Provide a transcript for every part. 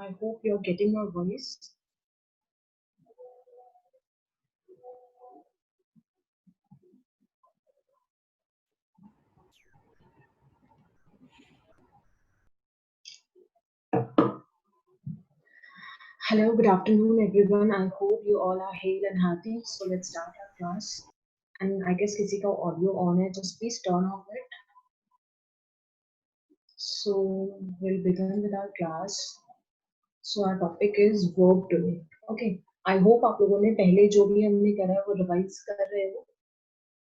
I hope you're getting my voice. Hello, good afternoon, everyone. I hope you all are hale and happy. So let's start our class. And I guess किसी का audio on है, just please turn off it. So we'll begin with our class. So our topic is verb to be. Okay. I hope आप लोगों ने पहले जो भी हमने करा है वो रिवाइज कर रहे हो.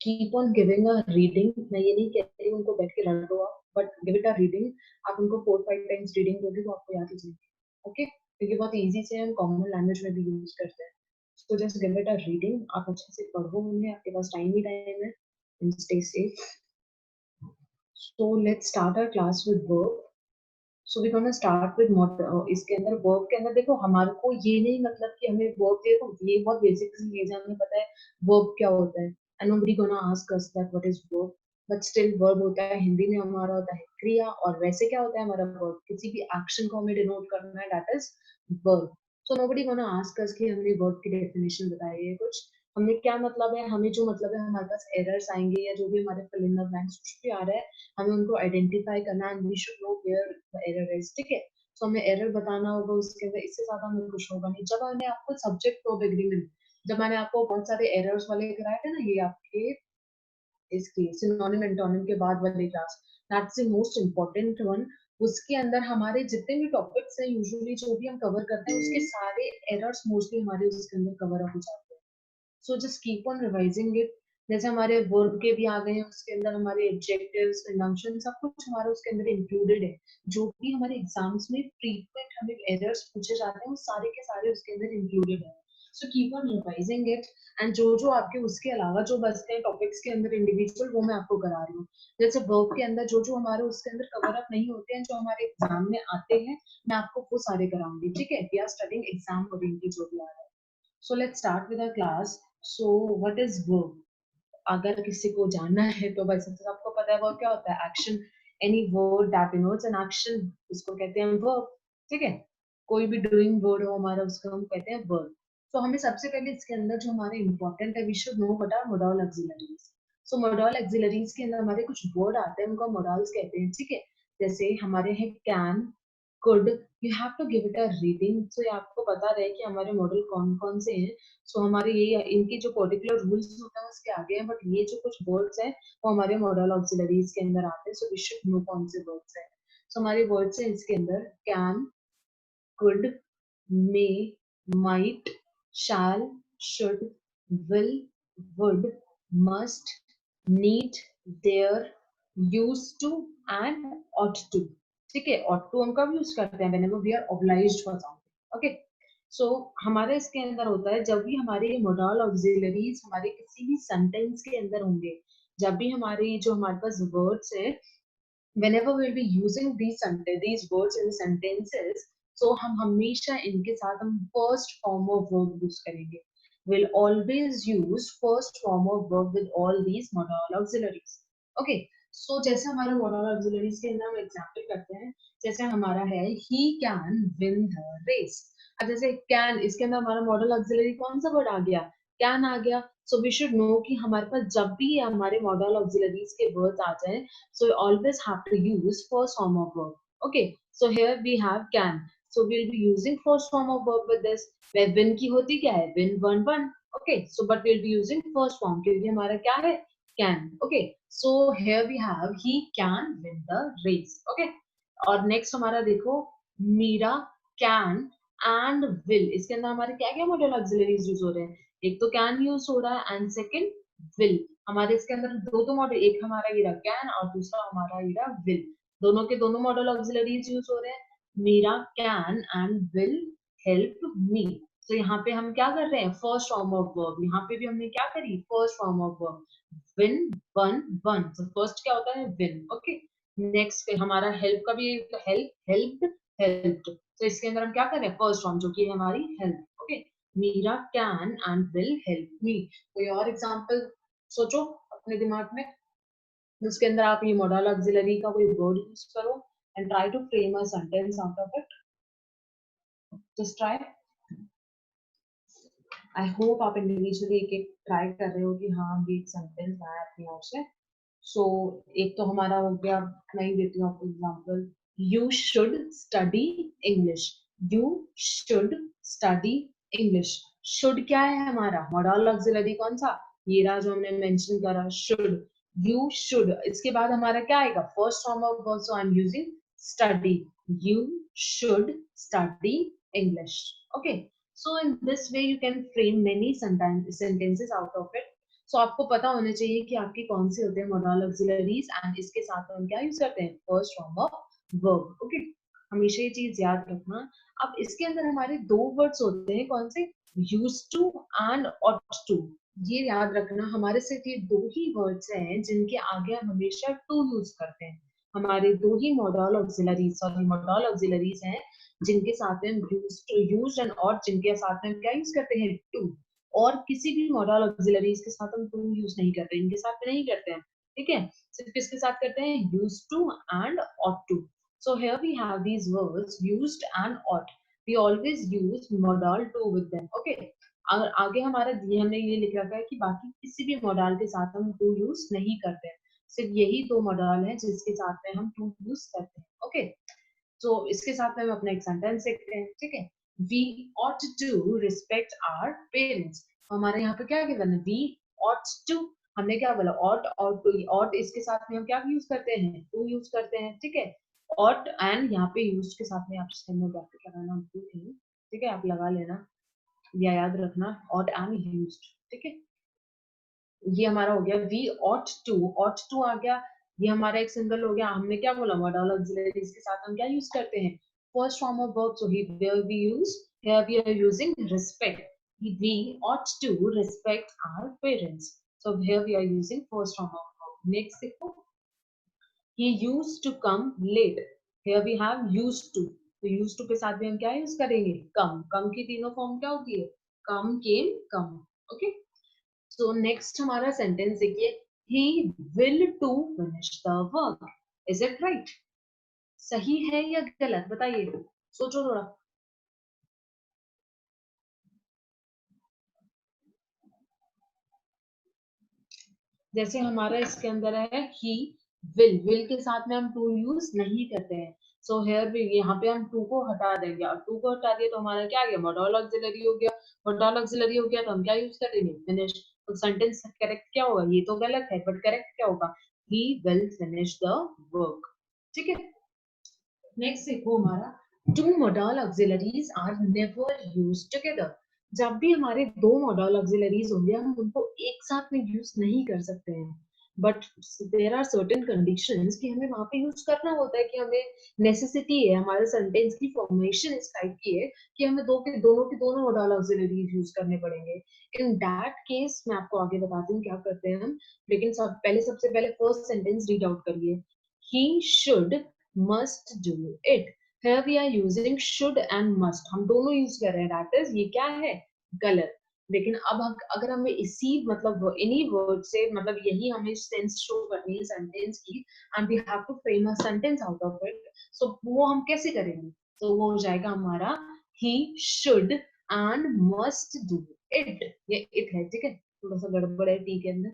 Keep on giving a reading. मैं ये नहीं कह रही उनको बैठ के रट दो आप, but give it a reading. आप उनको 4-5 times reading दोगे तो आपको याद हो जाएगी. Okay? क्योंकि बहुत easy से हम common language में भी use करते हैं. So just give it a reading. आप अच्छे से पढ़ो उन्हें, आपके पास टाइम ही टाइम है. And stay safe. So let's start our class with verb. So we're gonna start with इसके अंदर verb के अंदर देखो हमारे को ये नहीं मतलब कि हमें verb देखो ये बहुत basic चीज है, हमें पता है verb क्या होता है. And nobody gonna ask us that what is verb. But still verb होता है, हिंदी में हमारा होता है क्रिया, और वैसे क्या होता है हमारा verb, किसी भी action को हमें denote करना है, that is verb. So nobody gonna ask us कि हमें verb की definition बताइए कुछ, हमें क्या मतलब है, हमें जो मतलब है हमारे पास errors आएंगे या जो भी हमारे fill in the blanks कुछ भी आ रहा है हमें उनको आइडेंटिफाई करना, and we should know where the error is. ठीक है, तो हमें एरर बताना होगा उसके अंदर, इससे ज्यादा हमें कुछ होगा नहीं. जब मैंने आपको सब्जेक्ट वर्ब एग्रीमेंट, जब मैंने आपको बहुत सारे एरर्स वाले कराए थे ना, ये आपके इसके सिनोनिम एंटोनिम के बाद वाली class, that's the most important one. उसके अंदर हमारे जितने भी टॉपिक्स हैं यूजुअली जो भी हम कवर करते हैं उसके सारे एरर्स मोस्टली हमारे उसके अंदर कवर अप हो जाते हैं. So just keep on revising it. जैसे हमारे वर्ब के भी आ गए हैं, उसके अंदर हमारे एडजेक्टिव्स, कंजंक्शन, सब कुछ हमारे उसके अंदर इंक्लूडेड है. जो भी हमारे एग्जाम्स में फ्रीक्वेंट हमें एरर्स पूछे जाते हैं वो सारे के सारे उसके अंदर इंक्लूडेड है. So keep on revising it. And जो जो आपके उसके अलावा जो बचते हैं टॉपिक्स के अंदर इंडिविजुअल, वो मैं आपको करा रही हूँ. जैसे वर्ब के अंदर जो जो हमारे उसके अंदर कवर अप नहीं होते हैं, जो हमारे एग्जाम में आते हैं, मैं आपको वो सारे कराऊंगी. ठीक है, we are studying exam oriented जो भी आ रहा है. So let's start with our class. So what is verb? अगर किसी को जानना है तो वैसे तो सबको पता है वर्ब क्या होता है. Action, any word that denotes an action, उसको कहते हैं वर्ब. ठीक है, कोई भी डूइंग वर्ड हो हमारा, उसको हम कहते हैं वर्ब. तो हमें सबसे पहले इसके अंदर जो हमारे इंपॉर्टेंट है, we should know what are modal auxiliaries. So modal auxiliaries के अंदर हमारे कुछ वर्ड आते हैं, उनको मोडल्स कहते हैं. ठीक है, जैसे हमारे हैं can, could. You have to give it a reading. So ये आपको पता रहे कि हमारे मॉडल कौन कौन से हैं. सो हमारे ये इनकी जो पर्टिकुलर रूल्स होते हैं उसके आगे हैं, बट ये जो कुछ वर्ड्स हैं वो हमारे मॉडल ऑक्सिलरीज के अंदर आते हैं. सो वी शुड नो कौन से वर्ड्स हैं. सो हमारे वर्ड्स हैं इसके अंदर can, could, may, might, shall, should, will, would, must, need, dare, use to and ought to. ठीक है, ऑट टू हम कब यूज करते हैं, whenever we are obliged for something. Okay, so हमारे इसके अंदर होता है जब भी हमारे ये मोडल ऑक्सिलरीज हमारे किसी भी सेंटेंस के अंदर होंगे, जब भी हमारे जो हमारे पास वर्ड्स है, whenever we'll be using these words in sentences, so हम हमेशा इनके साथ हम first form of verb use करेंगे. We'll always use first form of verb with all these modal auxiliaries. Okay, so जैसे हमारे modal auxiliaries के अंदर हम example करते हैं, जैसे हमारा है he can win the race. अब जैसे can, इसके अंदर हमारा modal auxiliary कौन सा word आ गया, कैन आ गया. सो वी शुड नो कि हमारे पास जब भी हमारे मॉडल ऑक्सिलरीज के वर्ड्स आ जाए, so you always have to use first form of verb. Okay, so here we have can, so we'll be using first form of verb with this. where win की होती क्या है, win won won. Okay, so but we'll be using first form क्योंकि हमारा क्या है, can. Okay, so here we have he can win the race. Okay, और next हमारा देखो मीरा कैन एंड विल. इसके अंदर हमारे क्या क्या मॉडल ऑक्सिलरीज यूज हो रहे हैं, एक तो कैन यूज हो रहा है एंड सेकंड विल. हमारे इसके अंदर दो दो मॉडल, एक हमारा ये रहा कैन और दूसरा हमारा ये रहा विल. दोनों के दोनों मॉडल ऑक्सिलरीज यूज हो रहे हैं. Meera can and will help me. तो यहाँ पे हम क्या कर रहे हैं, फर्स्ट फॉर्म ऑफ वर्ब. यहाँ पे भी हमने क्या करी, first form of verb. Win one one, तो फर्स्ट क्या होता है, विन. ओके, नेक्स्ट हमारा हेल्प का भी, हेल्प हेल्प हेल्प. तो इसके अंदर हम क्या कर रहे हैं, फर्स्ट फॉर्म जो कि है हमारी help. Okay, Meera can and will help me. कोई और एग्जांपल सोचो अपने दिमाग में, जिसके अंदर आप ये मॉडल ऑक्सिलरी का कोई वर्ड यूज करो and try to frame a sentence out of it. Just try. I hope आप इंडिविजुअली एक एक ट्राई कर रहे हो कि हाँ भी एक सेंटेंस आया अपनी ओर से। सो एक तो हमारा हो गया, मैं ही देती हूँ आपको example. You should study English. You should study English. Should क्या है हमारा मॉडल ऑक्सिलरी कौन सा, ये रहा जो हमने मेंशन करा, शुड। यू शुड, इसके बाद हमारा क्या आएगा, first form of verb, so I am using study. You should study English. Okay, so in this way you can frame many sentences out of it. So आपको पता होना चाहिए कि आपकी कौन सी होते हैं मॉडल ऑक्सिलरीज, एंड इसके साथ में हम क्या यूज करते हैं, first form of verb. Okay, हमेशा ये चीज याद रखना। अब इसके अंदर हमारे दो वर्ड्स होते हैं, कौन से, use to and ought to. ये याद रखना, हमारे सिर्फ ये दो ही वर्ड्स हैं जिनके आगे हम हमेशा टू यूज करते हैं। हमारे दो ही modal auxiliaries, sorry modal auxiliaries हैं जिनके साथ में यूज एंड और जिनके साथ में क्या यूज करते हैं, टू। और किसी भी मॉडल ऑक्सिलरीज के साथ हम टू यूज नहीं करते, इनके साथ में नहीं करते हैं। ठीक है, सिर्फ किसके साथ करते हैं, use to and ought to. So here we have these words used and ought. We always use modal to with them. Okay, अगर आगे हमारा दिए हमने ये लिख रखा है कि बाकी किसी भी मॉडल के साथ हम टू यूज नहीं करते हैं, सिर्फ यही दो मॉडल है जिसके साथ में हम टू यूज करते हैं। ओके, तो इसके साथ में हम अपना एक सेंटेंस देखते हैं। ठीक है, we ought to respect our parents। हमारे यहाँ पे क्या गिवन है, वी ought to। हमने क्या बोला, ought और to, ought इसके साथ में हम क्या यूज करते हैं, to यूज करते हैं। ठीक है, ought एंड यहाँ पे यूज के साथ में आप स्टेनोग्राफी लगाना भूल गए। ठीक है, आप लगा लेना या याद रखना, ought and used। ठीक है, ये हमारा हो गया we ought to। ought to आ गया, ये हमारा एक सिंगल हो गया। हमने क्या बोला, मॉडल ऑक्सिलरीज के साथ हम क्या यूज करते हैं, first form of verb, so here we use, here we are using respect। we ought to respect our parents, so here we are using first form of verb। next देखो, he used to come late। here we have used to, तो used to के साथ भी हम क्या use करेंगे, come की तीनों फॉर्म क्या होती है, come came come। Okay, so next हमारा सेंटेंस देखिए, he will to finish the work। is it right? सही है या गलत बताइए, सोचो थोड़ा। जैसे हमारा इसके अंदर है he will के साथ में हम टू यूज नहीं करते हैं। सो हेयर भी यहाँ पे हम टू को हटा देंगे, और टू को हटा दिया तो हमारा क्या आ गया, मॉडल ऑक्सिलरी हो गया। मॉडल ऑक्सिलरी हो गया तो हम क्या यूज करेंगे, फिनिश। तो सेंटेंस करेक्ट क्या होगा, ये तो गलत है बट करेक्ट क्या होगा, he will finish the work। ठीक है, नेक्स्ट देखो हमारा, two modal auxiliaries are never used together. जब भी हमारे दो मॉडल ऑक्सिलरीज होंगे हम उनको एक साथ में यूज नहीं कर सकते हैं, but there are certain conditions कि हमें वहां पे यूज करना होता है, कि हमें नेसेसिटी है, हमारे सेंटेंस की फॉर्मेशन इस टाइप की है कि हमें दोनों के दोनों मॉडल ऑक्सिलरीज यूज करने पड़ेंगे। इन दैट केस मैं आपको आगे बताती हूँ क्या करते हैं हम, लेकिन सबसे पहले फर्स्ट सेंटेंस रीड आउट करिए। he should must do it। here we are using should and must, हम दोनों यूज कर रहे हैं, दैट इज ये क्या है, गलत। लेकिन अब अगर हमें इसी मतलब इन्हीं वर्ड से मतलब यही हमें सेंस शो करनी है सेंटेंस की, and we have to frame a sentence out of it, so वो हम कैसे करेंगे, तो वो हो जाएगा हमारा he should and must do it। ये it है, ठीक है, थोड़ा सा गड़बड़ है टी के अंदर।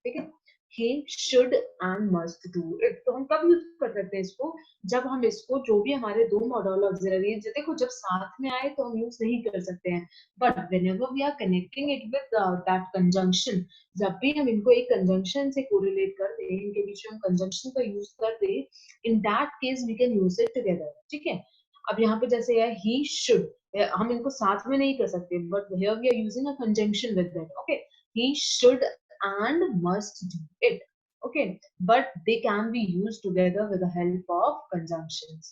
ठीक है, he should and must do it, तो हम कब यूज कर सकते हैं इसको, जब हम इसको जो भी हमारे दो मॉडल ऑक्सिलरी देखो जब साथ में आए तो हम यूज नहीं कर सकते हैं, but whenever we are connecting it with that conjunction, जब भी हम इनको एक कंजंक्शन से कोरिलेट कर दें, इनके बीच में हम कंजंक्शन का यूज कर दें, in that case we can use it together. ठीक है, अब यहाँ पे जैसे है he should, हम इनको साथ में नहीं कर सकते, but here we are using a conjunction with that। okay, he should and must do it। okay, but they can be used together with the help of conjunctions।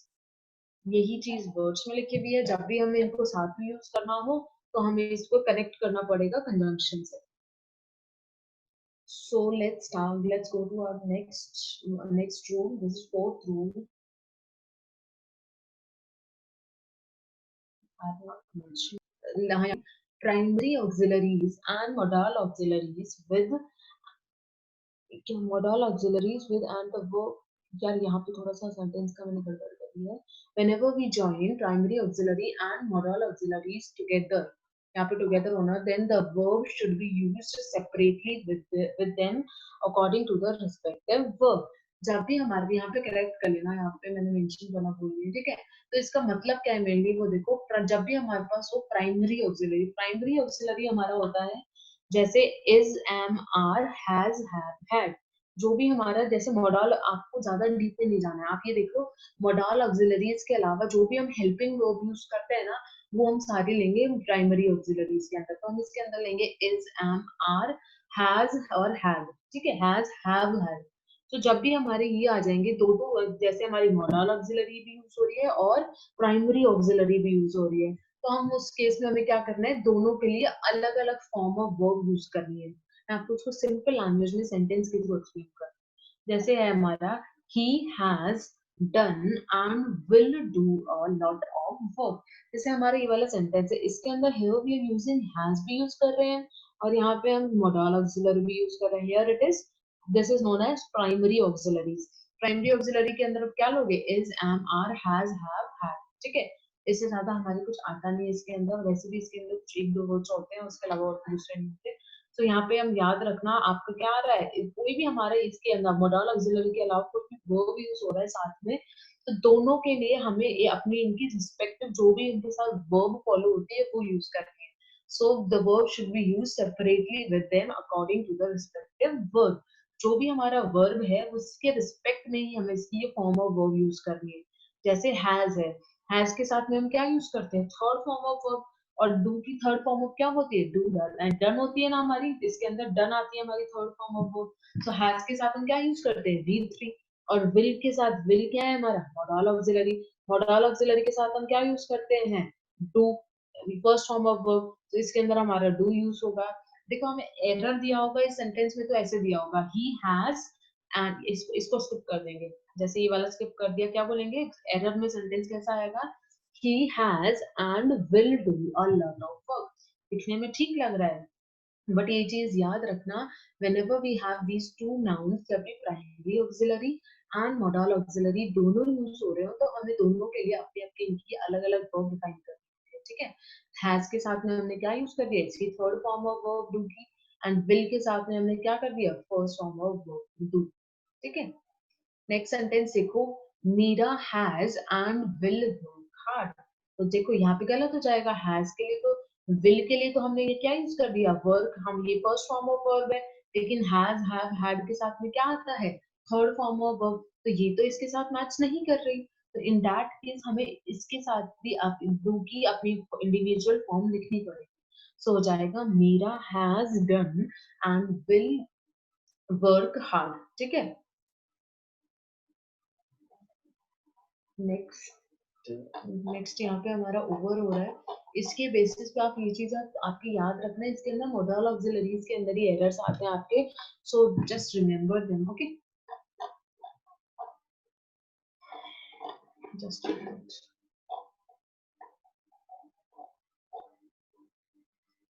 यही चीज वर्ड्स में लिखी हुई है, जब भी हमें इनको साथ में यूज करना हो तो हमें इसको कनेक्ट करना पड़ेगा कंजंक्शन से। so let's go to our next rule। this is fourth rule। I have not mentioned primary auxiliaries and modal auxiliaries with modal auxiliaries with and the verb। यार यहाँ पे थोड़ा सा सेंटेंस का मैंने गड़बड़ कर जाती है whenever we join primary auxiliary and modal auxiliaries together, यहाँ पे together होना, then the verb should be used separately with them according to the respective verb. जब भी हमारे यहाँ पे करेक्ट कर लेना, यहाँ पे मैंने मेंशन करना भूल गई, ठीक है। तो इसका मतलब क्या है मेनली वो देखो, जब भी हमारे पास हो प्राइमरी ऑक्सिलरी हमारा होता है जैसे is, am, are, has, have, had. जो भी हमारा जैसे मॉडल, आपको ज्यादा डीप में नहीं जाना है, आप ये देखो मॉडल ऑक्सिलरीज के अलावा जो भी हम हेल्पिंग वर्ब यूज करते हैं ना, वो हम सारे लेंगे प्राइमरी ऑक्सिलरीज के अंदर। तो हम इसके अंदर लेंगे इज, एम, आर, हैज और हैव, ठीक है, हैज, हैव, हैड। तो जब भी हमारे ये आ जाएंगे दो दो, जैसे हमारी मॉडल ऑक्सिलरी भी यूज हो रही है और प्राइमरी ऑक्सिलरी भी यूज हो रही है, तो हम उस केस में हमें क्या करना है, दोनों के लिए अलग अलग फॉर्म ऑफ वर्ब यूज करनी है। मैं आपको उसको सिंपल लैंग्वेज में सेंटेंस के थ्रू एक्सप्लेन कर, जैसे है हमारा he has done and will do a lot of work। जैसे हमारा ये वाला सेंटेंस है, इसके अंदर here we are using has भी यूज कर रहे हैं और यहाँ पे हम modal auxiliary भी यूज कर रहे हैं। Here it is, this is known as primary auxiliaries। Primary auxiliary के अंदर अब क्या लोगे, is, am, are, has, have, had, ठीक है। इससे ज्यादा हमारे कुछ आता नहीं है इसके अंदर, वैसे भी इसके अंदर कुछ एक दो वर्ड्स होते हैं, उसके अलावा और दूसरे नहीं होते। तो यहाँ पे हम याद रखना, आपको क्या आ रहा है, कोई भी हमारे इसके अंदर मॉडल ऑक्सिलरी के अलावा कोई भी वर्ब यूज हो रहा है साथ में, तो दोनों के लिए हमें ये अपनी इनकी रिस्पेक्टिव जो भी इनके साथ वर्ब फॉलो होती है वो यूज करनी है। So the verb should be use separately with them according to the respective verb. जो भी हमारा वर्ब है उसके रिस्पेक्ट में ही हमें इसकी ये फॉर्म ऑफ वर्ब यूज करनी है। जैसे हैज है, हैज के साथ में हम क्या यूज करते हैं, थर्ड फॉर्म ऑफ वर्ब। और डू की थर्ड फॉर्म ऑफ क्या होती है, डू, डन। एंड डन होती है ना हमारी, इसके अंदर डन आती है हमारी third form of verb. So has के साथ हम क्या यूज करते हैं, वी थ्री। और विल के साथ, विल क्या है हमारा, मॉडल ऑक्सिलरी। मॉडल ऑक्सिलरी के साथ हम क्या यूज करते हैं, do, first form of verb. तो इसके अंदर हमारा डू यूज होगा। देखो हमें एरर दिया होगा इस सेंटेंस में, तो ऐसे दिया होगा ही हैज, एंड इसको स्किप कर देंगे, जैसे ये वाला स्किप कर दिया, क्या बोलेंगे एरर में, सेंटेंस कैसा आएगा, he has and will do a lot of work। दिखने में ठीक लग रहा है, बट ये चीज याद रखना, whenever we have these two nouns, जब भी primary auxiliary and model auxiliary दोनों यूज हो रहे हो, तो हमें दोनों के लिए अपने अपने इनकी अलग अलग वर्ब डिफाइन करनी है, ठीक है। हैज के साथ में हमने क्या यूज कर दिया, इसकी third form of verb do की। एंड विल के साथ में हमने क्या कर दिया, first form of verb do, ठीक है। नेक्स्ट सेंटेंस देखो, Meera has and will work hard. तो देखो यहाँ पे गलत हो जाएगा, हैज के लिए तो, विल के लिए तो हमने ये क्या यूज कर दिया, वर्क, हम ये फर्स्ट फॉर्म ऑफ वर्ब है, लेकिन हैज, हैव, हैड के साथ में क्या आता है, थर्ड फॉर्म ऑफ वर्ब। तो ये तो इसके साथ मैच नहीं कर रही। तो इन दैट केस हमें इसके साथ भी डू की अपनी इंडिविजुअल फॉर्म लिखनी पड़ेगी। सो हो जाएगा, Meera has done and will work hard, ठीक है। नेक्स्ट, नेक्स्ट यहाँ पे हमारा ओवर हो रहा है, इसके बेसिस पे आप ये चीज आपकी याद रखना है, इसके अंदर मॉडल ऑक्सिलरीज के अंदर ही एरर्स आते हैं आपके। So just remember them, okay, just.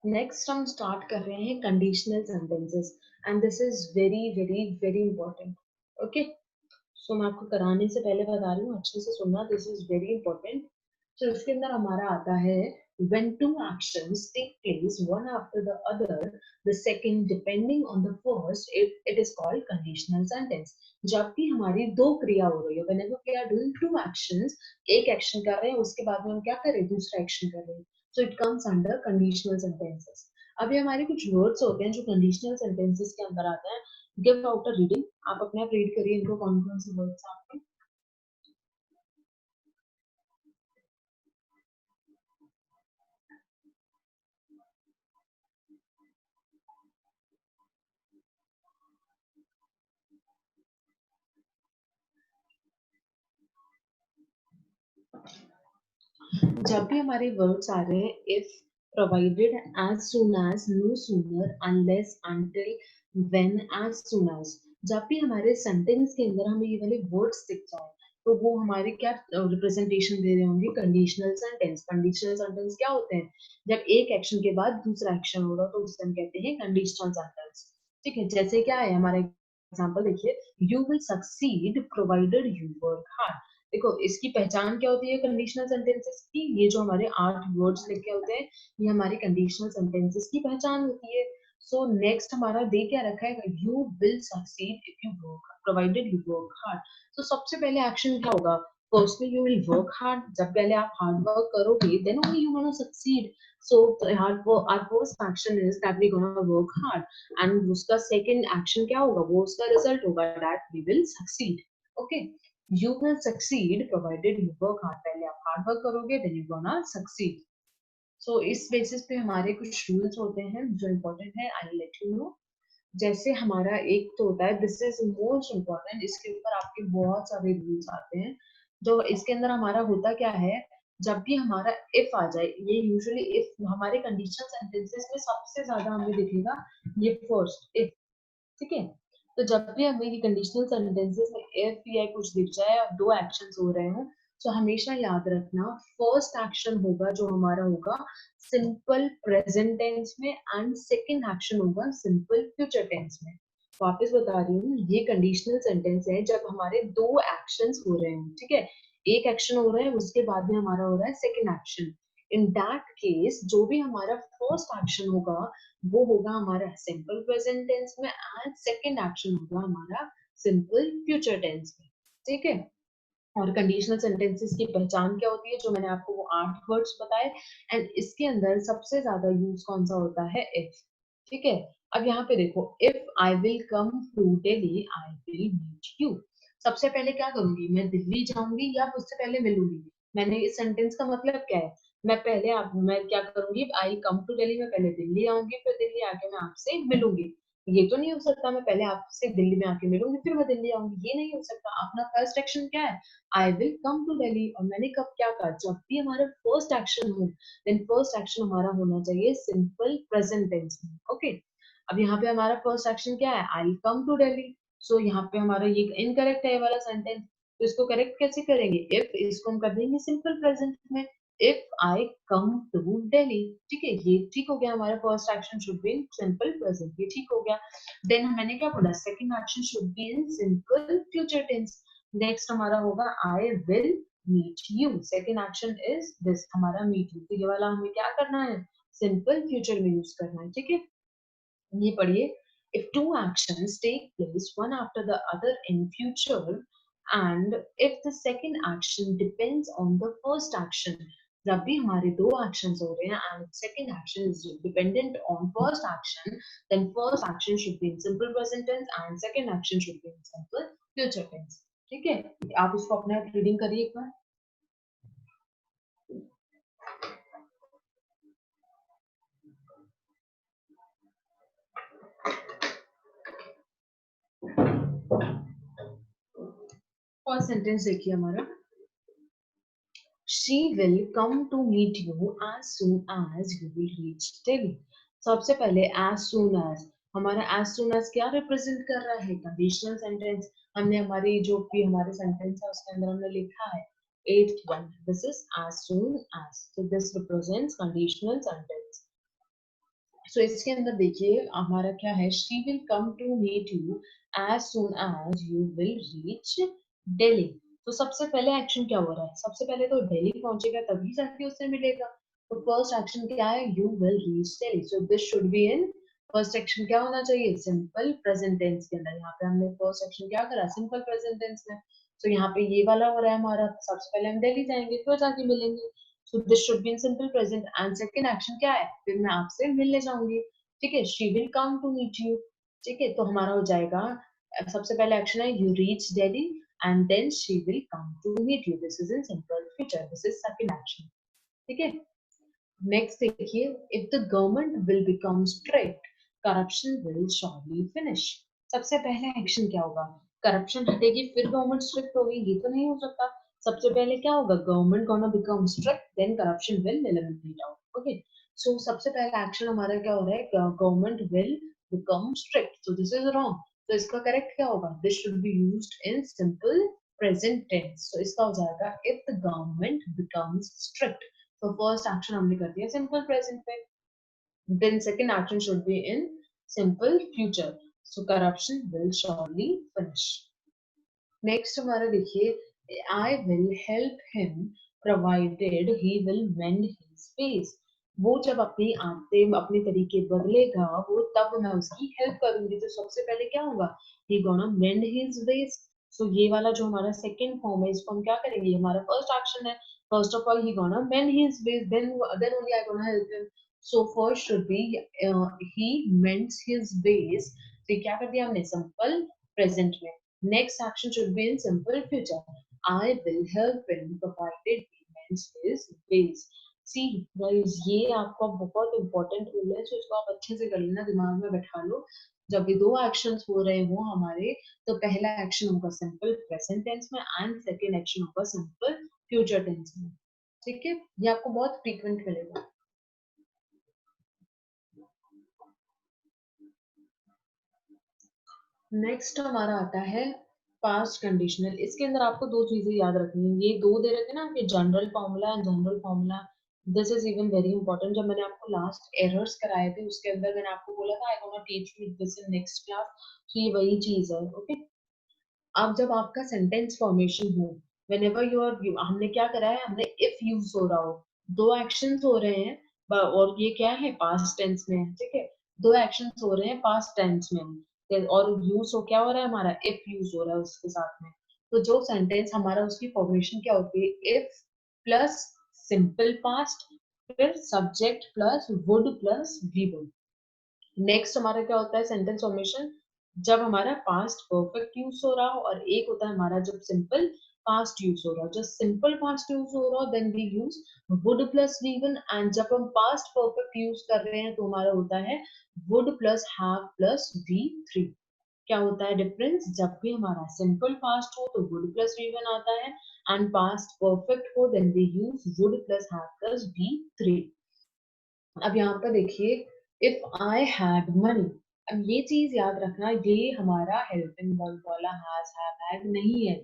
Next हम स्टार्ट कर रहे हैं conditional sentences, and this is very very very important, okay. So मैं आपको कराने से पहले बता रही हूँ, अच्छे से सुनना, दिस इज वेरी इंपॉर्टेंट। तो इसके अंदर हमारा आता है, when two actions take place one after the other, the second depending on the first, it is called conditional sentence। जब भी हमारी दो क्रिया हो रही है, whenever we are doing two actions, एक एक्शन कर रहे हैं उसके बाद में हम क्या कर रहे हैं, दूसरा एक्शन कर रहे हैं, so it comes under conditional sentences। अभी हमारे कुछ वर्ड्स होते हैं जो कंडीशनल सेंटेंसेस के अंदर आते हैं। गिव आउट अ रीडिंग, आप अपने आप रीड करिए इनको, कौन कौन से वर्ड्स आपके। जब भी हमारे वर्ड्स आ रहे हैं, if, provided, as soon as, no sooner, unless, until, when, as soon as, जब भी हमारे सेंटेंस के अंदर हमें ये वाले वर्ड्स दिख जाए, तो वो हमारे क्या रिप्रेजेंटेशन दे रहे होंगे, कंडीशनल सेंटेंस। कंडीशनल सेंटेंस क्या होते हैं, जब एक एक्शन के बाद दूसरा एक्शन हो रहा हो तो उसे हम कहते हैं कंडीशनल सेंटेंस, ठीक है। जैसे क्या है हमारा एग्जांपल देखिए, you will succeed provided you work hard. देखो इसकी पहचान क्या होती है कंडीशनल सेंटेंसेस की, ये जो हमारे 8 वर्ड्स लिखे होते हैं ये हमारी कंडीशनल सेंटेंसेस की पहचान होती है। सो नेक्स्ट हमारा दे क्या रखा है, you will succeed if you work provided you work hard. तो सबसे पहले एक्शन क्या होगा, firstly you will work hard, जब पहले आप हार्ड वर्क करोगे then only you gonna succeed. So our first action is that we gonna work hard and उसका second action क्या होगा, वो उसका result होगा that we will succeed. Okay, you will succeed provided you work hard, पहले आप hard work करोगे then you gonna succeed. So इस basis पे हमारे कुछ rules होते हैं जो important है, I'll let you know. जैसे हमारा एक तो होता है दिस इज मोस्ट इम्पोर्टेंट, इसके ऊपर आपके बहुत सारे रूल्स आते हैं। जो इसके अंदर हमारा होता क्या है, जब भी हमारा इफ आ जाए, ये यूजुअली इफ हमारे कंडीशनल सेंटेंसेस में सबसे ज्यादा हमें दिखेगा ये फर्स्ट इफ, ठीक है। तो जब भी हमें ये कंडीशनल सेंटेंसेस में इफ या कुछ दिख जाए और दो एक्शंस हो रहे हो, तो हमेशा याद रखना फर्स्ट एक्शन होगा जो हमारा होगा सिंपल प्रेजेंट टेंस में एंड सेकंड एक्शन होगा सिंपल फ्यूचर टेंस में। वापस बता रही हूँ, ये कंडीशनल सेंटेंस है जब हमारे दो एक्शंस हो रहे हैं, ठीक है। एक एक्शन हो रहा है उसके बाद में हमारा हो रहा है second action. In that case जो भी हमारा फर्स्ट एक्शन होगा वो होगा हमारा सिंपल प्रेजेंट टेंस में एंड सेकंड एक्शन होगा हमारा सिंपल फ्यूचर टेंस में, ठीक है। और कंडीशनल सेंटेंसेस की पहचान क्या होती है, जो मैंने आपको वो 8 वर्ड्स बताए, एंड इसके अंदर सबसे ज्यादा यूज कौन सा होता है, इफ, ठीक है। अब यहाँ पे देखो, if I will come to Delhi I will meet you. सबसे पहले क्या करूंगी, मैं दिल्ली जाऊंगी या उससे पहले मिलूंगी। मैंने इस सेंटेंस का मतलब क्या है, मैं क्या करूंगी, आई कम टू दिल्ली, मैं पहले दिल्ली आऊंगी फिर दिल्ली आके मैं आपसे मिलूंगी। ये तो नहीं हो सकता मैं पहले आपसे दिल्ली में आके मिलूंगी फिर मैं दिल्ली आऊंगी, ये नहीं हो सकता। अपना फर्स्ट एक्शन क्या है, I will come to Delhi, और मैंने कब क्या कहा, जब भी हमारा फर्स्ट एक्शन हो देन फर्स्ट एक्शन हमारा होना चाहिए सिंपल प्रेजेंट टेंस में। ओके, अब यहाँ पे हमारा फर्स्ट एक्शन क्या है, आई कम टू दिल्ली। सो यहाँ पे हमारा ये इनकरेक्ट है ये वाला सेंटेंस, तो इसको करेक्ट कैसे करेंगे, इफ इसको हम कर देंगे सिंपल प्रेजेंट में, if I come to Delhi, ठीक है। ये ठीक हो गया, हमारा first action should be in simple present, ये ठीक हो गया। देन मैंने क्या बोला, second action should be in simple future tense. Next हमारा होगा I will meet you, second action is this हमारा मीट यू, तो ये वाला हमें क्या करना है, सिंपल फ्यूचर में यूज करना है, ठीक है। ये पढ़िए, if two actions take place one after the other in future and if the second action depends on the first action, जब भी हमारे दो actions हो रहे हैं and second action is dependent on first action, then first action should be in simple present tense and second action should be in simple future tense, ठीक है। आप इसको अपने आप रीडिंग करिए एक बार। फर्स्ट सेंटेंस देखिए हमारा, She will come to meet you as soon as you will reach Delhi. सबसे पहले as soon as, हमारा as soon as क्या रिप्रेजेंट कर रहा है, कंडीशनल सेंटेंस। हमने हमारी जो भी हमारे सेंटेंस है उसके अंदर हमने लिखा है eighth one, this is as soon as, so this represents conditional sentence. So इसके अंदर देखिए हमारा क्या है, she will come to meet you as soon as you will reach Delhi. तो सबसे पहले एक्शन क्या हो रहा है, सबसे पहले तो दिल्ली पहुंचेगा तभी जाके उससे मिलेगा। तो फर्स्ट एक्शन क्या है, you will reach Delhi, so this should be in first action क्या होना चाहिए, सिंपल प्रेजेंट टेंस के अंदर। यहाँ पे हमने फर्स्ट एक्शन क्या करा, सिंपल प्रेजेंट टेंस में। तो यहाँ पे ये वाला हो रहा है हमारा, सबसे पहले हम दिल्ली जाएंगे फिर जाके मिलेंगे। So this should be in simple present and second action क्या है, फिर मैं आपसे मिलने जाऊंगी, ठीक है। She will come to meet you, ठीक है। तो हमारा हो जाएगा, सबसे पहले एक्शन है you reach Delhi and then she will come to meet you, this is in simple future, this is second action, ठीक है। नेक्स्ट देखिए, if the government will become strict corruption will surely finish। सबसे पहले action क्या होगा, corruption हटेगी फिर government strict होगी, ये तो नहीं हो सकता। सबसे पहले क्या होगा, government gonna become strict then corruption will eliminate out. Okay, so सबसे पहला एक्शन हमारा क्या हो रहा है, government will become strict, so this is wrong. तो इसका करेक्ट क्या होगा, this should be used in simple present tense, तो इसका हो जाएगा if the government becomes strict. तो फर्स्ट एक्शन हमने कर दिया सिंपल प्रेजेंट में, then second action should be in simple future, so corruption will surely finish. Next हमारा देखिए, I will help him provided he will mend his ways. वो जब अपनी आदतें अपने तरीके बदलेगा वो तब मैं उसकी हेल्प करूंगी। तो सबसे पहले क्या होगा, he gonna mend his ways. So ये वाला जो हमारा सेकंड फॉर्म है इसको हम क्या करेंगे, हमारा फर्स्ट एक्शन है। First of all he gonna mend his ways, then only I gonna help him. So first should be he mends his ways. तो ये क्या कर दिया हमने, सिंपल प्रेजेंट में। Next action should be in simple future, I will help him provided he mends his ways. See guys, ये आपका बहुत इंपॉर्टेंट रूल है, so इसको आप अच्छे से कर लेना, दिमाग में बैठा लो। जब भी दो एक्शंस हो रहे हो हमारे, तो पहला एक्शन होगा सिंपल प्रेजेंट टेंस में एंड सेकंड एक्शन होगा सिंपल फ्यूचर टेंस में। ठीक है, ये आपको बहुत फ्रीक्वेंट मिलेगा। नेक्स्ट हमारा आता है पास्ट कंडीशनल। इसके अंदर आपको दो चीजें याद रखनी है, ये दो दे रखे ना आपके, general formula and general formula. This is even very important. जब मैंने आपको लास्ट एरर्स कराए थे उसके अंदर मैंने आपको बोला था I gonna teach you this in next class, तो ये वही चीज है। ओके, अब जब आपका सेंटेंस फॉर्मेशन हो, व्हेनेवर यू आर, हमने क्या करा है, हमने इफ यूज हो रहा हो, दो एक्शंस हो रहे हैं और ये क्या है, पास्ट टेंस में है। ठीक है, दो एक्शंस हो रहे हैं पास्ट टेंस में और यूज हो क्या हो रहा है हमारा, इफ यूज हो रहा है उसके साथ में। तो जो सेंटेंस हमारा उसकी फॉर्मेशन क्या होती है, इफ प्लस सिंपल पास्ट, फिर subject plus would plus V would. Next हमारा क्या होता है सेंटेंस फॉर्मेशन, जब हमारा पास्ट परफेक्ट यूज हो रहा हो, और एक होता है हमारा जब सिंपल पास्ट यूज हो रहा हो। जब सिंपल पास्ट यूज हो रहा हो then we use would plus V one, and जब हम पास्ट परफेक्ट यूज कर रहे हैं तो हमारा होता है would plus have plus V three. क्या होता है डिफरेंस, जब भी हमारा सिंपल पास्ट हो तो वुड प्लस वी वन आता है, एंड पास्ट परफेक्ट हो then we use would plus have plus V three. अब यहाँ पर देखिए, इफ आई हैड मनी, अब ये चीज याद रखना, ये हमारा हेल्पिंग वर्ब वाला हैज हैड नहीं है।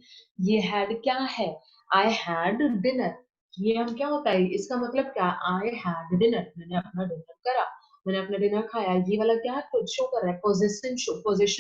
ये हैड क्या है, आई हैड डिनर। ये हम क्या होता है, इसका मतलब क्या, आई हैड डिनर, मैंने अपना डिनर करा, मैंने अपना डिनर खाया। ये वाला क्या है, कुछ शो कर रहा है, पोजीशन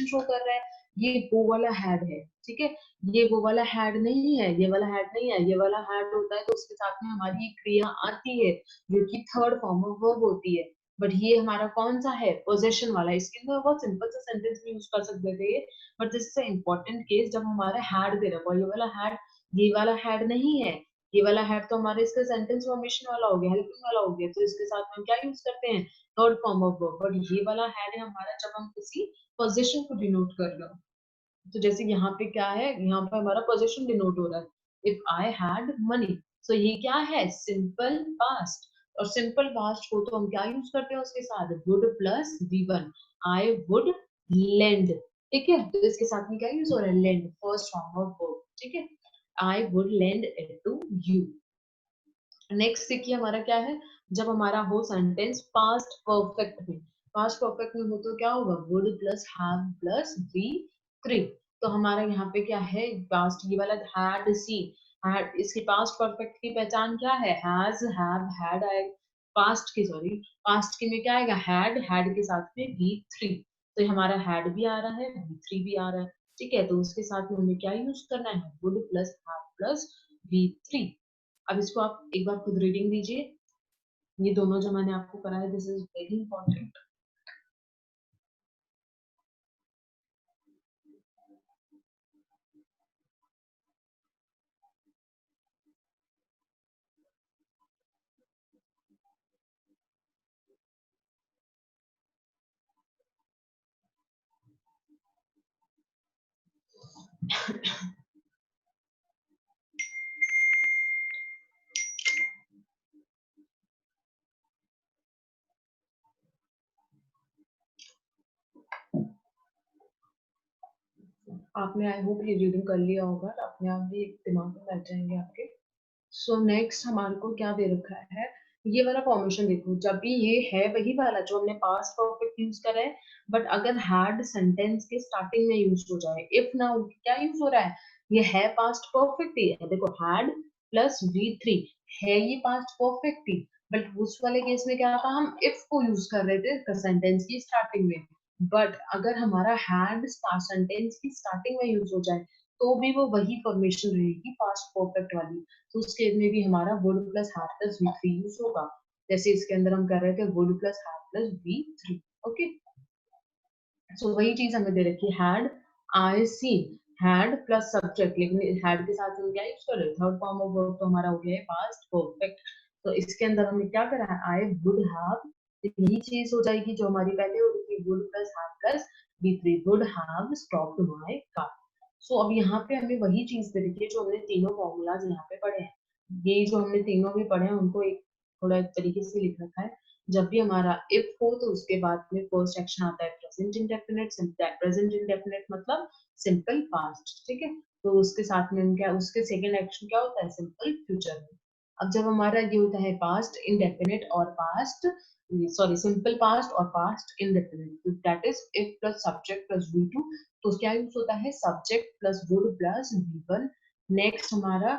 शो कर रहा है। ये वो वाला हैड है। ठीक है, ये वो वाला हैड नहीं है, ये वाला हैड नहीं है। ये वाला हैड होता है तो उसके साथ में हमारी एक क्रिया आती है जो कि थर्ड फॉर्म ऑफ वर्ब होती है। बट ये हमारा कौन सा है, पोजेशन वाला। इसके अंदर बहुत सिंपल सा सेंटेंस भी यूज कर सकते थे, but this is important case जब हमारा हैड दे रखा है। ये वाला हैड नहीं है। ये वाला हैड तो हमारे इसका सेंटेंस फॉर्मेशन वाला हो गया, हेल्पिंग वाला हो गया, तो इसके साथ में हम क्या यूज करते हैं, third form of verb. But ये वाला हैड है हमारा जब हम किसी पोजीशन को डिनोट कर रहे हो। तो जैसे यहाँ पे क्या है, यहाँ पे हमारा पोजीशन डिनोट हो रहा है, if I had money. So ये क्या है, सिंपल पास्ट। और सिंपल पास्ट को तो हम क्या यूज करते हैं उसके साथ, would plus V one, I would lend. ठीक है, तो इसके साथ में क्या यूज हो रहा है, lend, first form of verb. ठीक है, I would lend it to you. Next देखिए हमारा क्या है, जब हमारा हो सेंटेंस पास्ट परफेक्ट में, पास्ट परफेक्ट में हो तो क्या होगा, would plus have plus B three. तो हमारा यहाँ पे क्या है, पास्ट ये वाला हैड सी, हैड, इसकी पास्ट परफेक्ट की पहचान क्या है, हैज हैव हैड आए, पास्ट की सॉरी, पास्ट की में क्या आएगा, हैड के साथ में बी थ्री। तो ये हमारा हैड भी आ रहा है, बी थ्री भी आ रहा है। ठीक है, तो उसके साथ में हमें क्या यूज करना है, would plus have plus B three. अब इसको आप एक बार खुद रीडिंग दीजिए, ये दोनों जो मैंने आपको कराया, दिस इज वेरी इंपॉर्टेंट। आपने आई होप ये रीडिंग कर लिया होगा, तो अपने आप भी दिमाग में बैठ जाएंगे आपके। सो नेक्स्ट हमारे को क्या दे रखा है, ये वाला फॉर्मेशन देखो, जब भी ये है वही वाला जो हमने पास्ट परफेक्ट यूज करा है, बट अगर हैड सेंटेंस के स्टार्टिंग में यूज हो जाए, इफ ना हो, क्या यूज हो रहा है, ये है पास्ट परफेक्ट ही है। देखो हैड प्लस वी थ्री है, ये पास्ट परफेक्ट ही, बट उस वाले केस में क्या था, हम इफ को यूज कर रहे थे सेंटेंस की स्टार्टिंग में। बट अगर हमारा हैड सेंटेंस की स्टार्टिंग में यूज हो जाए तो भी वो वही फॉर्मेशन रहेगी पास्ट परफेक्ट वाली। तो उस केस में भी हमारा would plus had plus V three use होगा। जैसे इसके अंदर हम कर रहे थे would plus had plus V three. Okay, so वही चीज हमें दे रखी है, had I seen, had plus subject, लेकिन हैड के साथ हम क्या यूज कर रहे हैं, थर्ड फॉर्म ऑफ वर्ब तो हमारा हो गया है पास्ट परफेक्ट। तो इसके अंदर हमने क्या करा है, आई वुड हैव, यही चीज हो जाएगी जो हमारी पहले हो रही थी, would plus have plus B three, would have stopped my car. So अब यहाँ पे हमें वही चीज दे रखी है जो हमने तीनों फॉर्मूलाज यहाँ पे पढ़े हैं। ये जो हमने तीनों भी पढ़े हैं उनको एक थोड़ा एक तरीके से लिख रखा है। जब भी हमारा इफ हो तो उसके बाद में फर्स्ट एक्शन आता है प्रेजेंट इंडेफिनिट। प्रेजेंट इंडेफिनिट मतलब सिंपल पास्ट, ठीक है। तो उसके साथ में हम क्या, उसके सेकंड एक्शन क्या होता है, सिंपल फ्यूचर में। अब जब हमारा ये होता है पास्ट इंडेफिनिट और पास्ट, सॉरी सिंपल पास्ट और past indefinite, that is if plus subject plus V two. तो क्या यूज होता है, subject plus would plus V one. Next हमारा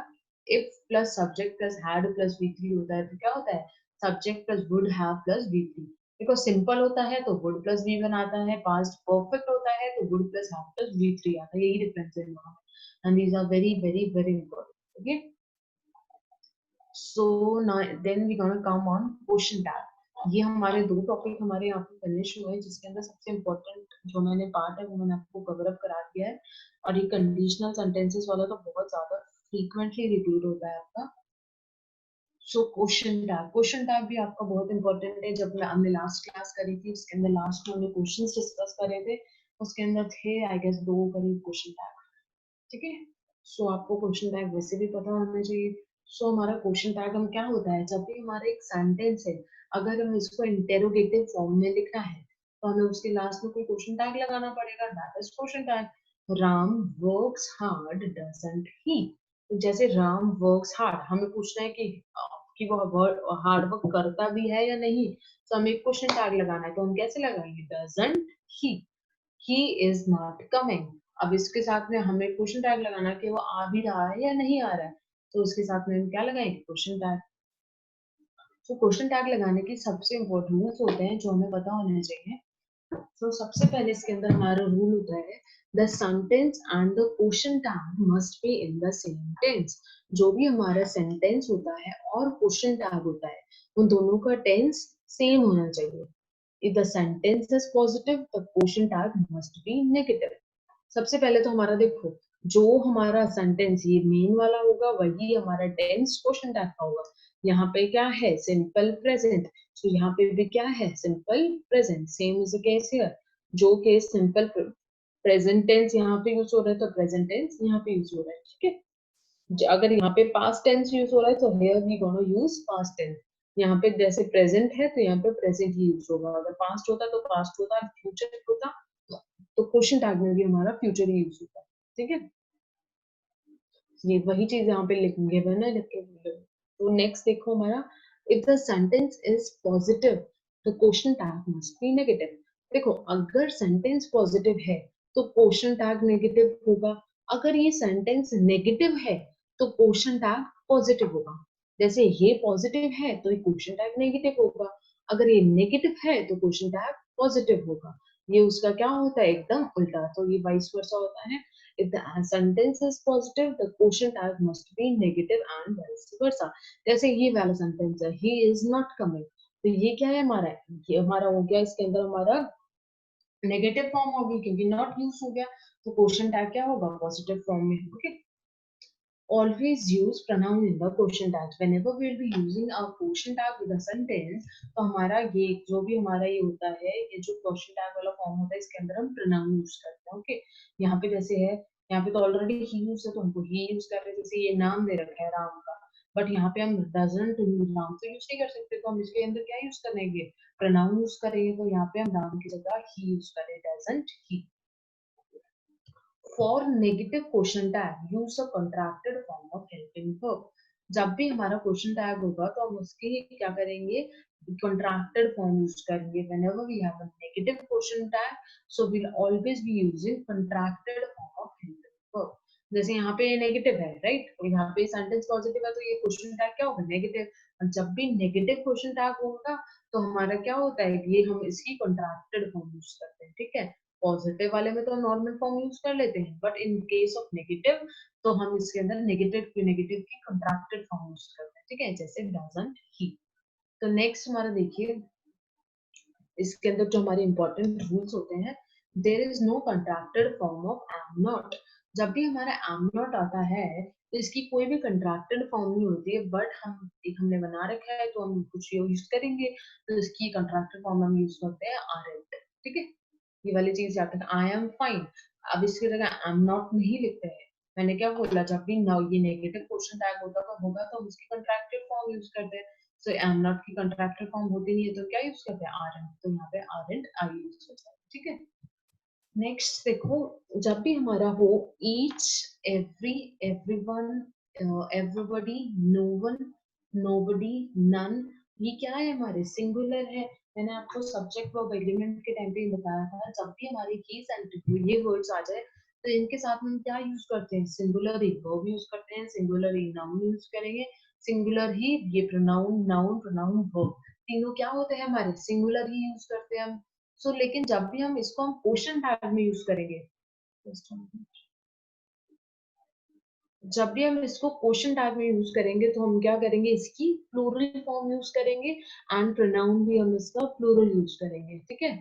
if plus subject plus had plus V three होता है, तो क्या होता है, subject plus would have plus V three. देखो सिंपल होता है तो वुड प्लस वी वन आता है, पास्ट परफेक्ट होता है तो would plus have plus V three आता है, यही डिफरेंस है दोनों में। And these are very very very important. Okay, so now then we gonna come on question tag. ये हमारे दो टॉपिक हमारे यहाँ पे फिनिश हुए हैं, जिसके अंदर सबसे इम्पोर्टेंट जो मैंने पार्ट है वो मैंने आपको कवर अप करा दिया है। और ये कंडीशनल सेंटेंसेस वाला तो बहुत ज्यादा फ्रीक्वेंटली रिपीट होता है आपका। सो क्वेश्चन टैग भी आपका बहुत इंपॉर्टेंट है। जब हमने लास्ट क्लास करी थी उसके अंदर लास्ट में हमने क्वेश्चंस डिस्कस करे थे, उसके अंदर थे आई गेस दो करीब क्वेश्चन टैग, ठीक है। सो आपको क्वेश्चन टैग वैसे भी पता होना चाहिए। सो हमारा क्वेश्चन टैग हम क्या होता है, जब भी हमारा एक सेंटेंस है, अगर हम इसको इंटेरोगेटिव फॉर्म में लिखना है तो हमें उसके लास्ट में कोई क्वेश्चन टैग लगाना पड़ेगा, that is question tag. Ram works hard doesn't ही। तो जैसे राम वर्क्स हार्ड, हमें पूछना है कि वो हार्ड वर्क करता भी है या नहीं, तो हमें क्वेश्चन टैग लगाना है, तो हम कैसे लगाएंगे, doesn't he, he is not coming। अब इसके साथ में हमें क्वेश्चन टैग लगाना है कि वो आ भी रहा है या नहीं आ रहा है, तो उसके साथ में हम क्या लगाएंगे, क्वेश्चन टैग। तो क्वेश्चन टैग लगाने के सबसे इंपॉर्टेंट रूल्स होते हैं जो हमें पता होने चाहिए। तो सबसे पहले इसके अंदर हमारा रूल होता है, the sentence and the question tag must be in the same tense. जो भी हमारा सेंटेंस होता है और क्वेश्चन टैग होता है, उन दोनों का टेंस सेम होना चाहिए। If the sentence is positive, the quotient tag must be negative। सबसे पहले तो हमारा देखो, जो हमारा सेंटेंस ये मेन वाला होगा वही हमारा टेंस क्वेश्चन टैग का होगा। यहाँ पे क्या है, सिंपल प्रेजेंट, तो यहाँ पे भी क्या है, simple present. Same is the case here, जो केस सिंपल प्रेजेंट टेंस यहाँ पे यूज हो रहा है तो प्रेजेंट टेंस यहाँ पे यूज हो रहा है, ठीक है। अगर यहाँ पे पास्ट टेंस यूज हो रहा है तो here we gonna use past tense. यहाँ पे जैसे प्रेजेंट है तो यहाँ पे प्रेजेंट ही यूज होगा, अगर पास्ट होता तो पास्ट होता, फ्यूचर होता तो क्वेश्चन टैग में भी हमारा फ्यूचर ही यूज होता, ठीक है। ये वही चीज यहाँ पे लिख गिवन है, लिख के तो नेक्स्ट देखो हमारा, if the sentence is positive the question tag must B negative. देखो अगर सेंटेंस पॉजिटिव है तो क्वेश्चन टैग नेगेटिव होगा, अगर ये सेंटेंस नेगेटिव है तो क्वेश्चन टैग पॉजिटिव होगा। जैसे ये पॉजिटिव है तो ये क्वेश्चन टैग नेगेटिव होगा, अगर ये नेगेटिव है तो क्वेश्चन टैग पॉजिटिव होगा। ये उसका क्या होता है, एकदम उल्टा, तो ये वाइस वर्सा होता है। If the sentence is positive, the quotient tag must be negative and vice versa। जैसे ये वाला सेंटेंस है, he is not coming, तो ये क्या है हमारा, ये हमारा हो गया, इसके अंदर हमारा नेगेटिव फॉर्म होगी क्योंकि नॉट यूज हो गया, तो क्वेश्चन टैग क्या होगा, पॉजिटिव फॉर्म में। Okay, always use pronoun in the question tag whenever we will be using a question tag with a sentence। तो हमारा ये जो भी हमारा ये होता है, ये जो question tag वाला फॉर्म होता है इसके अंदर हम pronoun यूज करते हैं। ओके, यहाँ पे जैसे है, यहाँ पे तो ऑलरेडी ही यूज है तो हमको ही यूज कर रहे हैं, जैसे ये नाम दे रखा है राम का, बट यहाँ पे हम डजंट राम तो यूज नहीं कर सकते, तो हम इसके अंदर क्या यूज करेंगे, pronoun यूज करेंगे, तो यहाँ पे हम राम की जगह ही यूज करें, doesn't he. For negative question tag, use a contracted form of helping verb। जब भी हमारा क्वेश्चन टैग होगा तो हम उसके क्या करेंगे, contracted form यूज करेंगे। Whenever we have a negative question tag, so we'll always be using contracted form of helping verb। जैसे यहाँ पे नेगेटिव है, राइट, और यहाँ पे सेंटेंस पॉजिटिव है तो ये क्वेश्चन टैग क्या होगा, नेगेटिव। और जब भी नेगेटिव क्वेश्चन टैग होगा तो हमारा क्या होता है, ये हम इसकी कॉन्ट्रैक्टेड फॉर्म यूज करते हैं, ठीक है। पॉजिटिव वाले में तो नॉर्मल फॉर्म यूज कर लेते हैं, but in case of negative तो हम इसके अंदर नेगेटिव की कंट्रैक्टेड फॉर्म यूज करते हैं, ठीक है, जैसे डजंट ही। तो नेक्स्ट हमारा देखिए, इसके अंदर जो हमारे इंपॉर्टेंट रूल्स होते हैं, there is no contracted form of am not. जब भी हमारा एम नॉट आता है तो इसकी कोई भी कंट्रैक्टेड फॉर्म नहीं होती है, बट हम एक हमने बना रखा है तो हम कुछ यूज करेंगे, तो इसकी कंट्रैक्टेड फॉर्म हम यूज करते हैं आर एंड, ठीक है। ये वाली चीज याद रखना, आई एम फाइन। अब इसकी जगह आई एम नॉट नहीं लिखते हैं। मैंने क्या बोला, जब भी नाउ ये नेगेटिव क्वेश्चन टैग होगा तो हम उसकी कंट्रैक्टेड फॉर्म यूज करते हैं। सो एम नॉट की कंट्रैक्टेड फॉर्म होती नहीं है तो क्या यूज करते हैं, आर एंड, तो यहाँ पे आर एंड आई यूज होता है, ठीक है। नेक्स्ट देखो, जब भी हमारा हो each, every, everyone, everybody, no one, nobody, none, ये क्या है, हमारे सिंगुलर है। मैंने आपको सब्जेक्ट वर्ब एग्रीमेंट के टाइम पे बताया था, जब भी हमारी ही सेंटेंस ये वर्ड्स आ जाए तो इनके साथ में हम क्या यूज करते हैं, सिंगुलर ही वर्ब यूज करते हैं, सिंगुलर ही नाउन यूज करेंगे, सिंगुलर ही ये प्रोनाउन, नाउन, प्रोनाउन, वर्ब, तीनों क्या होते हैं हमारे, सिंगुलर ही यूज करते हैं हम। लेकिन जब भी हम इसको हम क्वेश्चन टैग में यूज करेंगे, जब भी हम इसको क्वेश्चन टैग में यूज करेंगे तो हम क्या करेंगे, इसकी प्लूरल फॉर्म यूज करेंगे, एंड प्रोनाउन भी हम इसका प्लूरल यूज करेंगे, ठीक है।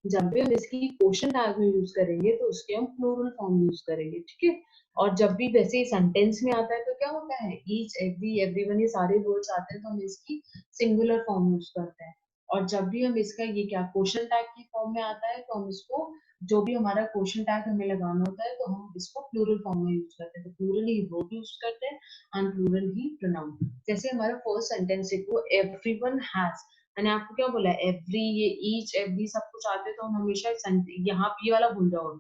जब भी हम इसकी क्वेश्चन टैग में यूज करेंगे तो उसके हम प्लूरल फॉर्म यूज करेंगे, ठीक है। और जब भी वैसे ही सेंटेंस में आता है तो क्या होता है, ईच, एवरी, एवरीवन, ये सारे वर्ड्स आते हैं तो हम इसकी सिंगुलर फॉर्म यूज करते हैं। और जब भी हम इसका ये क्या क्वेश्चन टैग की फॉर्म में आता है तो हम इसको, जो भी हमारा क्वेश्चन टैग हमें लगाना होता है तो हम इसको प्लूरल फॉर्म में यूज करते हैं, तो प्लूरल ही वर्ब यूज करते हैं एंड प्लूरल ही प्रोनाउन। जैसे हमारा फर्स्ट सेंटेंस है, वो एवरीवन हैज, मैंने आपको क्या बोला, एवरी, ये ईच, एवरी सब कुछ आते हैं तो हम हमेशा यहाँ ये वाला भूल जाओ,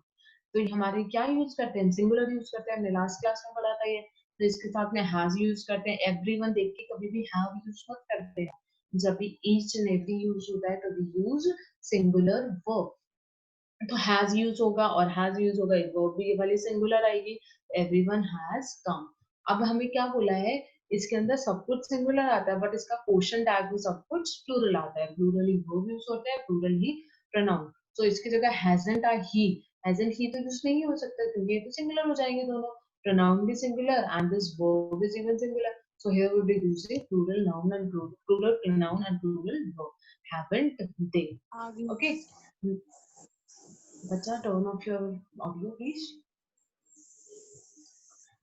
तो ये हमारे क्या यूज करते हैं, सिंगुलर यूज करते हैं, हमने लास्ट क्लास में पढ़ा था ये। तो इसके साथ में हैज यूज करते हैं, एवरीवन देख के कभी भी हैव यूज मत करते हैं। जब भी ईच एंड एवरी यूज होता है तभी यूज सिंगुलर वर्ब, तो हैज यूज होगा और हैज यूज होगा, वर्ब भी ये वाली सिंगुलर आएगी, एवरीवन हैज कम। अब हमें क्या बोला है, इसके अंदर सब कुछ सिंगुलर आता है बट इसका क्वेश्चन टैग में सब कुछ प्लूरल आता है, प्लूरल ही वर्ब यूज होता है, प्लूरल ही प्रोनाउन। तो इसकी जगह हैजंट आ ही, हैजंट ही तो यूज नहीं हो सकता क्योंकि ये तो सिंगुलर हो जाएंगे दोनों, प्रोनाउन भी singular and this verb is even singular, so here we will be using plural noun and plural pronoun and plural verb, haven't they, okay। बच्चा, turn off your audio please.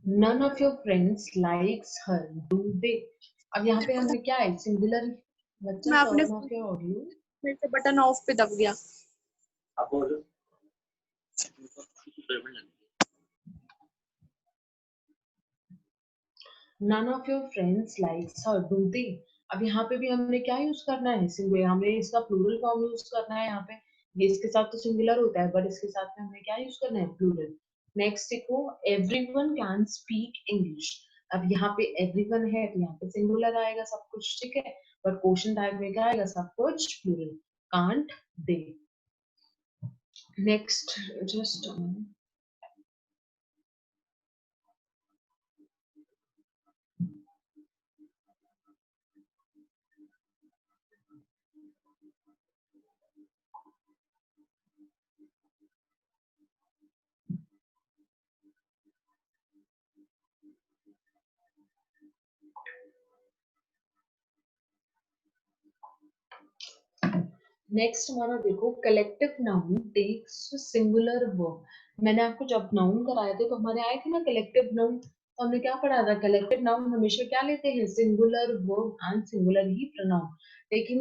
None of your friends likes her, do they? अब यहाँ पे हमने क्या है, singular. बच्चा, मैं अपने turn off your audio. मेरे से बटन ऑफ पे दब गया। None of your friends likes her, do they? अब यहाँ पे भी हमने क्या यूज करना है, सिंगुलर, हमने इसका प्लूरल फॉर्म यूज करना है यहाँ पे। ये इसके साथ तो सिंगुलर होता है बट इसके साथ में हमने क्या यूज करना है, प्लूरल। नेक्स्ट देखो, एवरीवन कैन स्पीक इंग्लिश। अब यहाँ पे एवरीवन है तो यहाँ पे सिंगुलर आएगा सब कुछ, ठीक है, बट क्वेश्चन टाइप में क्या आएगा, सब कुछ plural, can't they. Next, just next हमारा देखो, collective noun takes singular verb. मैंने आपको जब नाउन कराए थे तो हमारे आए थे ना कलेक्टिव नाउन, तो हमने क्या पढ़ा था, कलेक्टिव नाउन हमेशा क्या लेते हैं, singular verb and singular he pronoun. लेकिन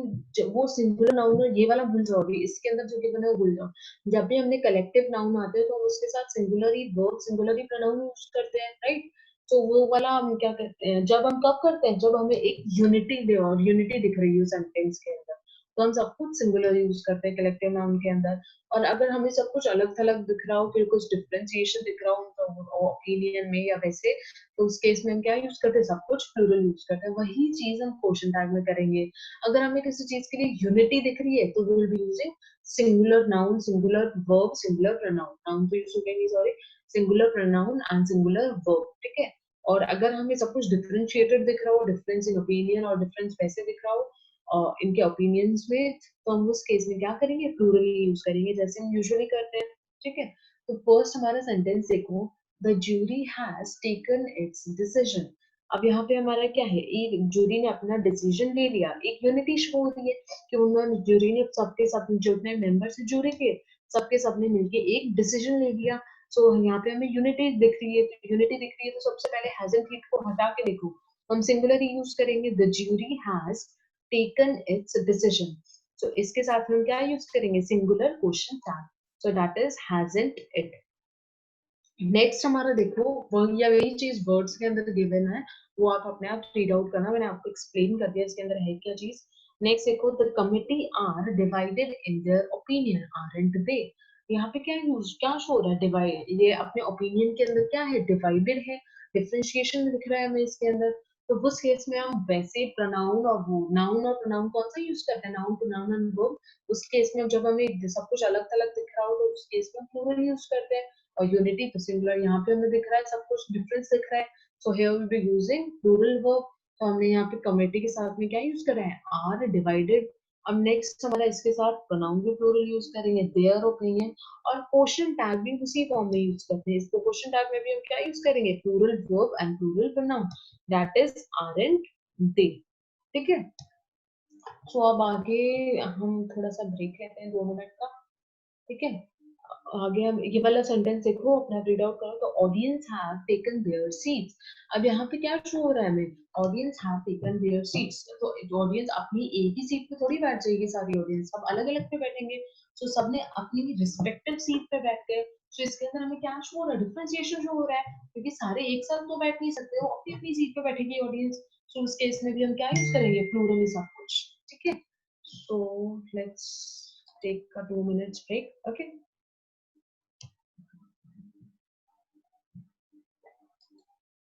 वो सिंगुलर नाउन और ये वाला भूल जाओ, अभी इसके अंदर जो गिवन है वो भूल जाओ। जब भी हमने कलेक्टिव नाउन आते हैं तो हम उसके साथ सिंगुलर ही वर्ब, सिंगुलर ही प्रोनाउन यूज करते हैं, राइट। तो वो वाला हम क्या करते हैं, जब हम कब करते हैं, जब हमें एक यूनिटी दे और यूनिटी दिख रही हो सेंटेंस के अंदर, तो हम सब कुछ सिंगुलर यूज करते हैं कलेक्टिव नाउन के अंदर। और अगर हमें सब कुछ अलग थलग दिख रहा हो, फिर कुछ डिफरेंशिएशन दिख रहा हो तो ओपिनियन में या वैसे, तो उस केस में हम क्या यूज करते हैं, सब कुछ प्लूरल यूज करते हैं। वही चीज हम क्वेश्चन टैग में करेंगे। अगर हमें किसी चीज के लिए यूनिटी दिख रही है तो we will be using singular noun, singular verb, singular pronoun, noun तो यूज हो गया, sorry, singular pronoun and singular verb, ठीक है। और अगर हमें सब कुछ डिफरेंशिएटेड दिख रहा हो, डिफरेंस इन ओपिनियन और डिफरेंस वैसे दिख रहा हो इनके ओपिनियंस में, तो हम उस केस में क्या करेंगे, प्लूरल यूज करेंगे जैसे हम यूजुअली करते हैं। ठीक है। तो फर्स्ट हमारा सेंटेंस देखो, the jury has taken its decision. अब यहाँ पे हमारा क्या है, एक ज्यूरी ने अपना डिसीजन ले लिया, एक यूनिटी शो हो रही है कि उन्होंने ज्यूरी ने सबके सब जो अपने मेंबर्स ज्यूरी के सबके सबने मिलके एक डिसीजन ले लिया। सो यहाँ पे हमें यूनिटी दिख रही है, यूनिटी दिख रही है, तो सबसे पहले हैज एंड हीट को हटा के देखो, हम सिंगुलर यूज करेंगे, the jury has taken its decision. So इसके साथ हम क्या यूज करेंगे, singular question tag, so that is hasn't it. Next हमारा देखो, वही चीज वर्ड्स के अंदर गिवन है, वो आप अपने आप रीड आउट करना, मैंने आपको एक्सप्लेन कर दिया इसके अंदर है क्या चीज। नेक्स्ट देखो, the committee are divided in their opinion aren't they. यहाँ पे क्या यूज क्या शो हो रहा है, डिवाइड, ये अपने ओपिनियन के अंदर क्या है, डिवाइडेड है, डिफरेंशिएशन दिख रहा है हमें इसके अंदर। तो उस केस में हम वैसे प्रोनाउन और वो नाउन और प्रोनाउन कौन सा यूज करते हैं, नाउन प्रोनाउन एंड वर्ब। उस केस में जब हमें सब कुछ अलग अलग दिख रहा हो तो उस केस में प्लूरल यूज करते हैं, और यूनिटी तो सिंगुलर। यहाँ पे हमें दिख रहा है सब कुछ डिफरेंस दिख रहा है, so here will be using plural verb. तो हमने यहाँ पे कमिटी के साथ में क्या यूज करा है, आर डिवाइडेड। अब नेक्स्ट हमारा इसके साथ प्रोनाउन भी प्लूरल यूज करेंगे, देयर ओपिनियन। और क्वेश्चन टैग भी उसी फॉर्म में यूज करते हैं, इसको क्वेश्चन टैग में भी हम क्या यूज करेंगे, plural verb and plural pronoun, that is are and they. ठीक है। सो अब आगे हम थोड़ा सा ब्रेक लेते हैं 2 मिनट का। ठीक है। आगे हम ये वाला सेंटेंस देखो, अपना रीड आउट करो, तो audience have taken there seats. अब यहाँ पे क्या शो हो रहा है हमें, audience have taken there seats, तो ऑडियंस अपनी एक ही सीट पे थोड़ी बैठ जाएगी, सारी ऑडियंस सब अलग अलग पे बैठेंगे। सो सबने अपनी रिस्पेक्टिव सीट पे बैठ गए। सो इसके अंदर हमें क्या शो हो रहा है, डिफरेंशिएशन शो हो रहा है, क्योंकि सारे एक साथ तो बैठ नहीं सकते, वो अपनी अपनी सीट पे बैठेगी ऑडियंस। सो उस केस में भी हम क्या यूज करेंगे, प्लूरल ही सब कुछ। ठीक है। So let's take a 2 minutes break. Okay.